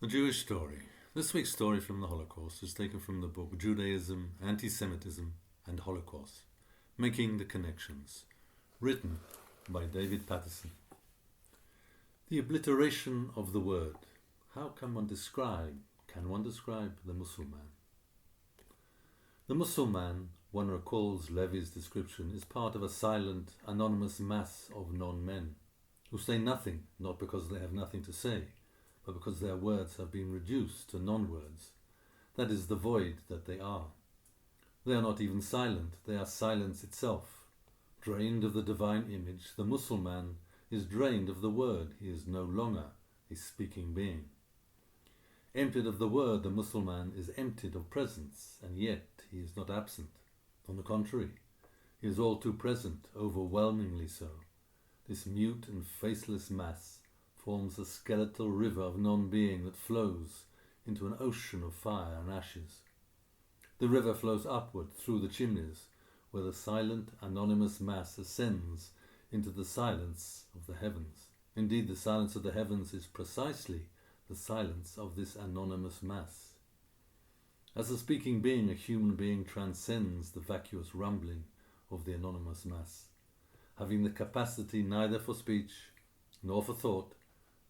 A Jewish story. This week's story from the Holocaust is taken from the book Judaism, Anti-Semitism and Holocaust, Making the Connections, written by David Patterson. The obliteration of the word. How can one describe the Mussulman? The Mussulman, one recalls Levi's description, is part of a silent, anonymous mass of non-men who say nothing, not because they have nothing to say, but because their words have been reduced to non-words. That is the void that they are. They are not even silent, they are silence itself. Drained of the divine image, the Mussulman is drained of the word. He is no longer a speaking being. Emptied of the word, the Mussulman is emptied of presence, and yet he is not absent. On the contrary, he is all too present, overwhelmingly so. This mute and faceless mass forms a skeletal river of non-being that flows into an ocean of fire and ashes. The river flows upward through the chimneys, where the silent, anonymous mass ascends into the silence of the heavens. Indeed, the silence of the heavens is precisely the silence of this anonymous mass. As a speaking being, a human being transcends the vacuous rumbling of the anonymous mass. Having the capacity neither for speech nor for thought,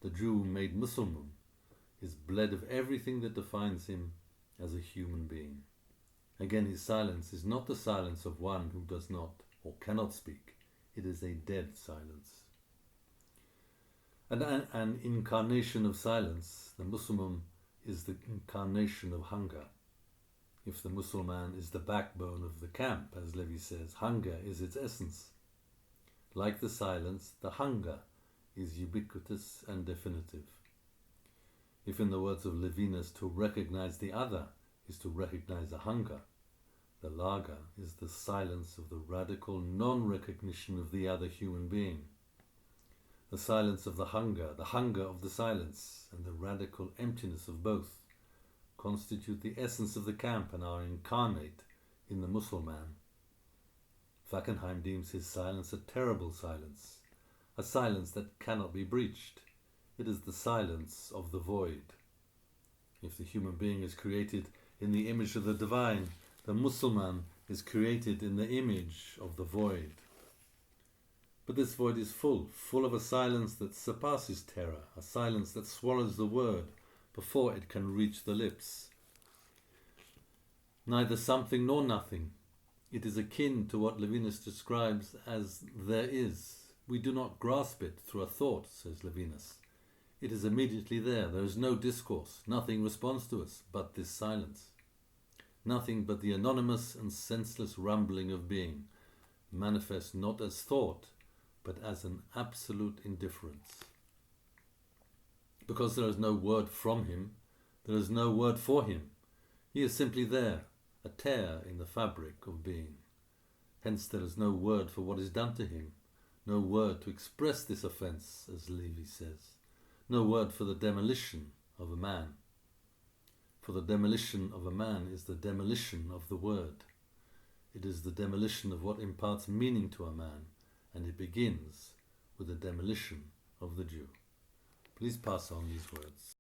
the Jew made Muslim is bled of everything that defines him as a human being. Again, his silence is not the silence of one who does not or cannot speak. It is a dead silence. And an incarnation of silence, the Muslim is the incarnation of hunger. If the Mussulman is the backbone of the camp, as Levi says, hunger is its essence. Like the silence, the hunger is ubiquitous and definitive. If, in the words of Levinas, to recognize the other is to recognize a hunger, the lager is the silence of the radical non-recognition of the other human being. The silence of the hunger of the silence, and the radical emptiness of both constitute the essence of the camp and are incarnate in the Mussulman. Fackenheim deems his silence a terrible silence, a silence that cannot be breached. It is the silence of the void. If the human being is created in the image of the divine, the Mussulman is created in the image of the void. But this void is full of a silence that surpasses terror, a silence that swallows the word before it can reach the lips. Neither something nor nothing. It is akin to what Levinas describes as there is. We do not grasp it through a thought, says Levinas. It is immediately there. There is no discourse. Nothing responds to us but this silence. Nothing but the anonymous and senseless rumbling of being, manifest not as thought, but as an absolute indifference. Because there is no word from him, there is no word for him. He is simply there, a tear in the fabric of being. Hence there is no word for what is done to him, no word to express this offence, as Levi says, no word for the demolition of a man. For the demolition of a man is the demolition of the word. It is the demolition of what imparts meaning to a man, and it begins with the demolition of the Jew. Please pass on these words.